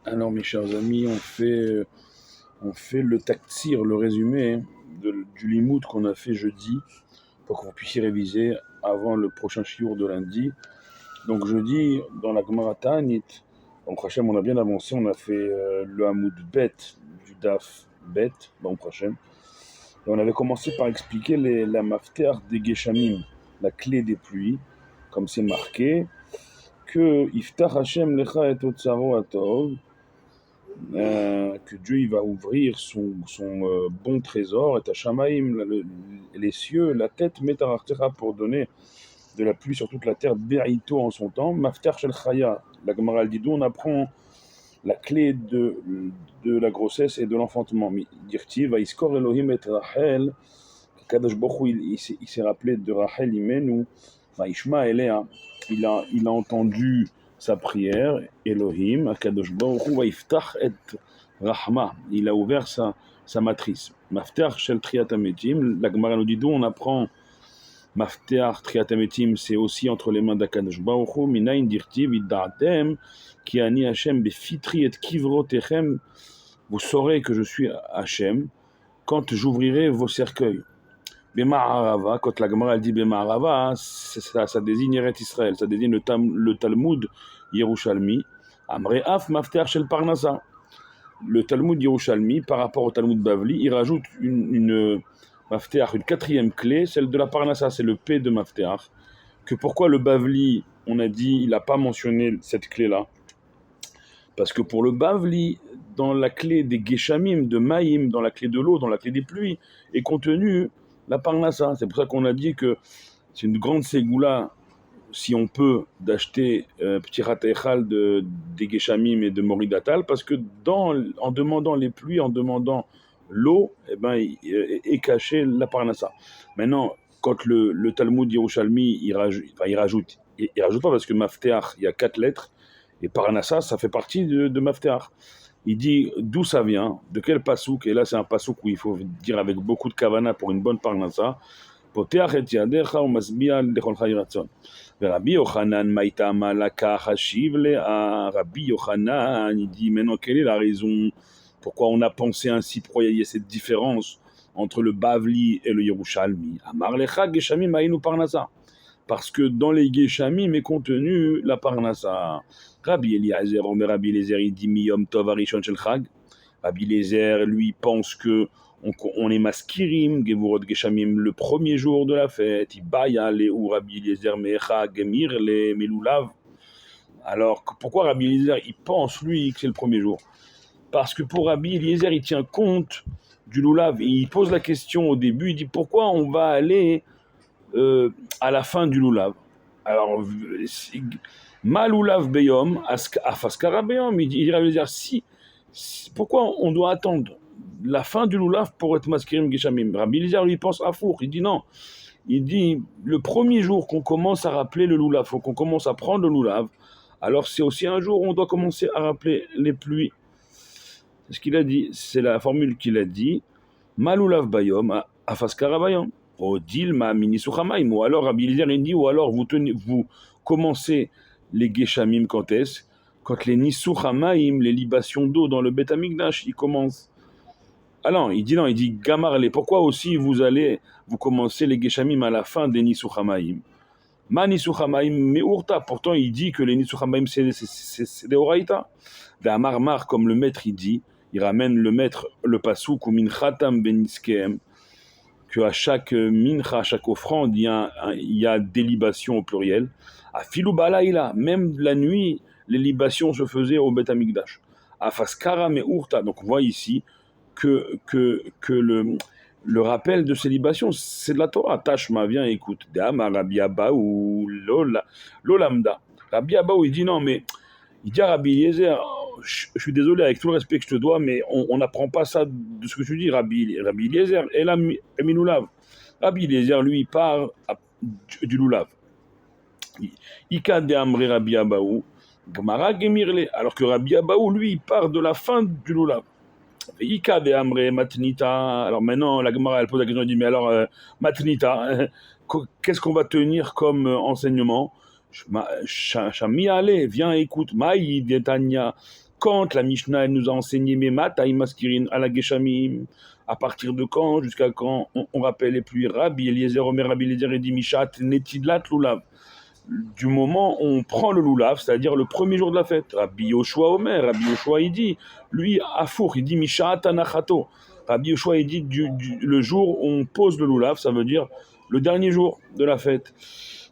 Alors mes chers amis, on fait le taktsir, le résumé du limoud qu'on a fait jeudi pour que vous puissiez réviser avant le prochain shiur de lundi. Donc jeudi, dans la Gemara Ta'anit, donc Hachem, on a bien avancé, on a fait le Hamoud Bet du Daf Bet, donc Hachem. Et on avait commencé par expliquer la mafter des Geshamim, la clé des pluies, comme c'est marqué, que Iftach Hachem lecha et otsaro atov, que Dieu il va ouvrir son bon trésor, et à Shamaim, les cieux, la tête, Metarartera, pour donner de la pluie sur toute la terre, Berito en son temps, Mafter Shel Chaya, la Gemara dit d'où on apprend la clé de la grossesse et de l'enfantement. Dirti, Vaiskor Elohim et Rachel, Kadosh Baruch Hu, il s'est rappelé de Rachel Imenu, Vaishma Elea, il a entendu sa prière, Elohim, Kadosh Baruch Hu, Vaiftach et Rahma, il a ouvert sa matrice. Mafter Shel Triat Hametim, la Gemara nous dit d'où on apprend Mafter Triat Hametim, c'est aussi entre les mains d'Akadosh Baruch Hu, Minayin Dirti, Vidda'atem, Ki Ani Hashem Befitri et Kivrotechem, vous saurez que je suis Hashem quand j'ouvrirai vos cercueils. Bema'arava, quand la Gemara dit Bema'arava, ça désigne Eretz Israël, ça désigne le Talmud Yerushalmi. Amre Af Mafter Shel Parnasa. Le Talmud Yerushalmi, par rapport au Talmud Bavli, il rajoute une Mafter, une quatrième clé, celle de la Parnasa, c'est le P de Mafter. Que pourquoi le Bavli, on a dit, il n'a pas mentionné cette clé-là? Parce que pour le Bavli, dans la clé des Geshamim, de Maïm, dans la clé de l'eau, dans la clé des pluies, est contenue la Parnassa. C'est pour ça qu'on a dit que c'est une grande ségoula, si on peut, d'acheter petit ratechal des Geshamim et de Moridatal, parce que en demandant les pluies, en demandant l'eau, est cachée la Parnassa. Maintenant, quand le Talmud Yerushalmi, il rajoute pas, parce que Mafteach, il y a 4 lettres, et Parnassa, ça fait partie de Mafteach. Il dit d'où ça vient, de quel pasouk, et là c'est un pasouk où il faut dire avec beaucoup de kavana pour une bonne Parnassa. Poteach et yadecha ou masbia lechol chay ratzon. Rabbi Yochanan maïtama laka hashiv lea. Rabbi Yochanan, il dit maintenant quelle est la raison, pourquoi on a pensé ainsi, pourquoi il y a cette différence entre le Bavli et le Yerushalmi. Amar lecha geshamim aïnu Parnassa. Parce que dans les Geshamim est contenu la Parnassa. Rabbi Eliezer, Rabbi Eliezer, il dit Miyom Tov Arishon Shel Chag. Rabbi Eliezer, lui, pense que on est maskirim, Gevurot Geshamim, le premier jour de la fête. Ibaya le ou Rabbi Eliezer Mechag Mir le Melulav. Alors, pourquoi Rabbi Eliezer, il pense, lui, que c'est le premier jour? Parce que pour Rabbi Eliezer, il tient compte du Lulav. Et il pose la question au début, il dit pourquoi on va aller à la fin du Lulav. Alors, Ma Lulav Beyom, Afaskara Beyom, il va dire pourquoi on doit attendre la fin du Lulav pour être Maskirim Geshamim? Rabbi Eliezer lui pense à four, il dit non. Il dit le premier jour qu'on commence à rappeler le Lulav, qu'on commence à prendre le Lulav, alors c'est aussi un jour où on doit commencer à rappeler les pluies. C'est ce qu'il a dit, c'est la formule qu'il a dit. Ma Lulav Bayom, Afaskara Bayom. Ou alors Rabbi Eliezer il dit, ou alors vous commencez les Geshamim quand est-ce? Quand les Nisuchamaim, les libations d'eau dans le Beth Amikdash, ils commencent. Alors, il dit Gamarle, pourquoi aussi vous commencez les Geshamim à la fin des Nisuchamaim? Ma Nisuchamaim meurta, pourtant il dit que les Nisuchamaim c'est des Oraïta. D'Amar, comme le maître il dit, il ramène le maître, le pasouk ou Minchatam Beniskem, qu'à chaque mincha, à chaque offrande, il y a des libations au pluriel. À Filou Balaïla, même la nuit, les libations se faisaient au Beth Amikdash. À Faskara Meurta, donc on voit ici que le rappel de ces libations, c'est de la Torah. Tashma, viens, écoute. Dama, Rabbi Abaou, Lolamda. Rabbi Abaou, il dit non, mais il dit à Rabbi Eliezer, je suis désolé avec tout le respect que je te dois, mais on n'apprend pas ça de ce que tu dis, Rabbi Eliezer. Et là, Lulav. Rabbi Eliezer, lui, il part du Lulav. Ika de Amri Rabbi Abaou, Gmara Gemirle. Alors que Rabbi Abaou, lui, il part de la fin du Lulav. Ika de Amri Matnita. Alors maintenant, la Gemara, elle pose la question, elle dit, mais alors, Matnita, qu'est-ce qu'on va tenir comme enseignement? Chami, allez, viens, écoute. Maï, Detania. Quand la Mishnah elle nous a enseigné Memat, Maskirin, ala Geshamim, à partir de quand, jusqu'à quand on rappelle les pluies. Rabbi Eliezer, Omer, Rabbi Eliezer et dit Mishat, Netidlat, Lulav. Du moment où on prend le Lulav, c'est-à-dire le premier jour de la fête. Rabbi Yoshua Omer, Rabbi Yoshua il dit, lui, Afour, il dit Mishat Anachato. Rabbi Yoshua il dit le jour où on pose le Lulav, ça veut dire le dernier jour de la fête.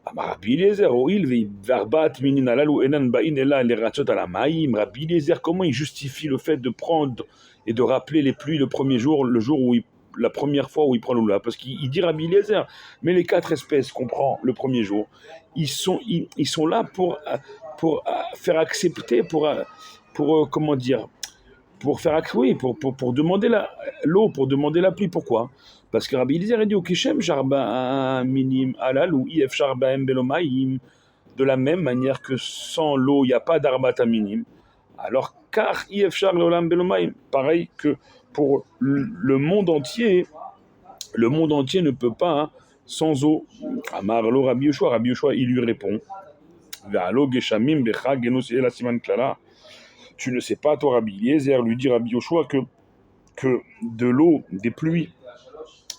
Rabbi Eliezer, Rabbi Eliezer, comment il justifie le fait de prendre et de rappeler les pluies le premier jour, le jour où la première fois où il prend le Lulav? Parce qu'il dit Rabbi Eliezer, mais les 4 espèces qu'on prend le premier jour, ils sont là pour faire accepter, comment dire, pour faire oui, pour demander l'eau, pour demander la pluie. Pourquoi? Parce que Rabbi Eliezer a dit au Kishem Jarba Minim Alal ou If Jarba Belomaim, de la même manière que sans l'eau, il n'y a pas d'Arbata Minim. Alors, car If Jarba Belomaim, pareil que pour le monde entier ne peut pas sans eau. Amarlo Rabbi Yoshua, il lui répond Ve'alo Geshamim Becha Genos Ela Siman Klala. Tu ne sais pas, toi, Rabbi Eliezer, lui dit Rabbi Yoshua que de l'eau, des pluies,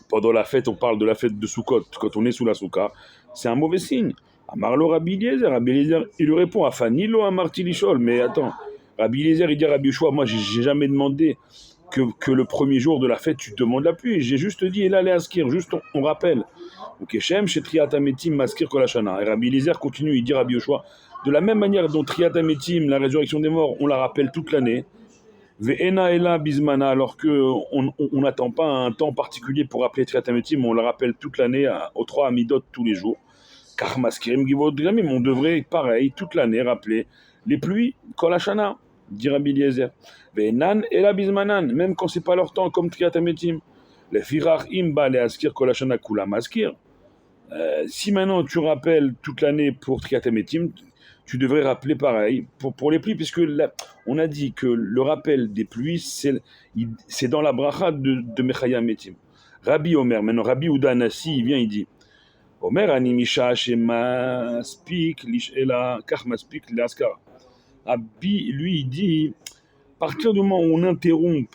pendant la fête, on parle de la fête de Sukkot, quand on est sous la Souka, c'est un mauvais signe. Amarlo Rabbi Eliezer, il lui répond Afanilo Amarti Lishol, mais attends, Rabbi Eliezer, il dit à Rabbi Yoshua, moi, j'ai jamais demandé que le premier jour de la fête, tu demandes la pluie. J'ai juste dit, et là, les askir, juste on rappelle. Ok, Shem, chez Triatametim, Maskir Kolashana. Et Rabbi Eliezer continue, il dit Rabbi Yoshua, de la même manière dont Triatametim, la résurrection des morts, on la rappelle toute l'année, Ve'ena Ela Bismana, alors qu'on n'attend pas un temps particulier pour rappeler Triatametim, on la rappelle toute l'année aux 3 Amidot tous les jours. Car Maskirim Givot Gramim, on devrait, pareil, toute l'année rappeler les pluies Kolashana, dit Rabbi Eliezer. Ve'enan Ela Bismanan, même quand c'est pas leur temps, comme Triatametim. Le Firach Imba le Askir Kolashana Kula Maskir. Si maintenant tu rappelles toute l'année pour Triatametim, tu devrais rappeler pareil pour les pluies, puisque on a dit que le rappel des pluies, c'est dans la bracha de Mechaya Metim. Rabbi Omer, maintenant Rabbi Udanasi, il vient, il dit Omer animisha shema spik lishela kach spik l'askara. Rabbi, lui, il dit à partir du moment où on interrompt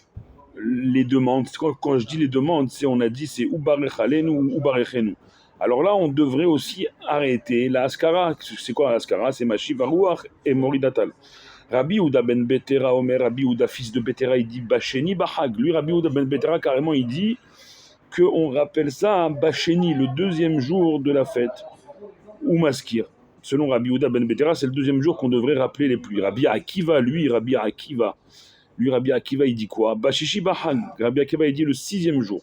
les demandes, quand je dis les demandes, on a dit c'est Ubarechalenu ou Ubarechenu. Alors là, on devrait aussi arrêter la askara. C'est quoi la askara? C'est Mashiv Aruach et Moridatal. Rabbi Ouda ben Betera, Omer, Rabbi Ouda, fils de Betera, il dit Bacheni Bahag. Lui, Rabbi Ouda ben Betera, carrément, il dit qu'on rappelle ça Bacheni, le deuxième jour de la fête, ou Maskir. Selon Rabbi Ouda ben Betera, c'est le deuxième jour qu'on devrait rappeler les pluies. Rabbi Akiva, il dit quoi? Bachishi Bahag. Rabbi Akiva, il dit le 6e jour.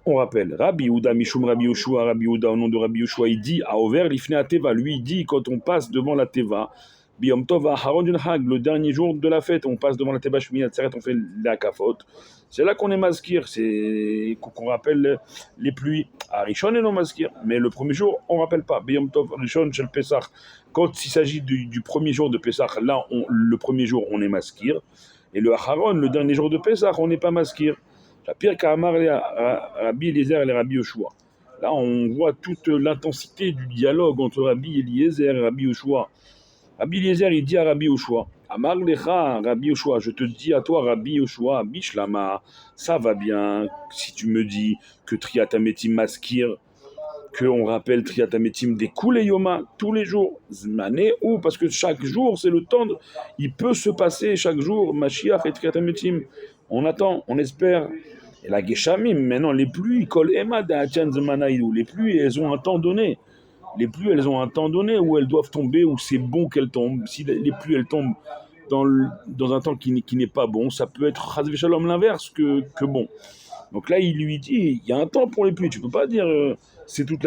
On rappelle, Rabbi Ouda, Mishum Rabbi Yoshua, Rabbi Ouda, au nom de Rabbi Yoshua, il dit à Over, l'ifne à Teva, lui, il dit, quand on passe devant la Teva, Biyom Tov Haron Hag, le dernier jour de la fête, on passe devant la Teva, Shmini Atzeret, on fait la kafot. C'est là qu'on est maskir, c'est qu'on rappelle les pluies. À Rishon et non maskir, mais le premier jour, on rappelle pas. Biyom Tov Rishon Shel Pesach, quand il s'agit du premier jour de Pesach, là, le premier jour, on est maskir. Et le Haron, le dernier jour de Pesach, on n'est pas maskir. La pire qu'Amar Rabbi Eliezer et les Rabbi Yoshua. Là, on voit toute l'intensité du dialogue entre Rabbi Eliezer et Rabbi Yoshua. Rabbi Eliezer, il dit à Rabbi Yoshua, Amar Lecha, Rabbi Yoshua, je te dis à toi, Rabbi Yoshua, Bishlama, ça va bien, si tu me dis que Triatametim Maskir, qu'on rappelle Triatametim des Kuleyoma tous les jours, Zmané, ou parce que chaque jour, c'est le temps, il peut se passer chaque jour, Mashiach et Triatametim. On attend, on espère. Et la Geshamim, maintenant, les pluies, Kol Emad Zmanaïdou, les pluies, elles ont un temps donné. Les pluies, elles ont un temps donné où elles doivent tomber, où c'est bon qu'elles tombent. Si les pluies, elles tombent dans un temps qui n'est pas bon, ça peut être Chaz V'Shalom l'inverse que bon. Donc là, il lui dit, il y a un temps pour les pluies. Tu peux pas dire c'est toute la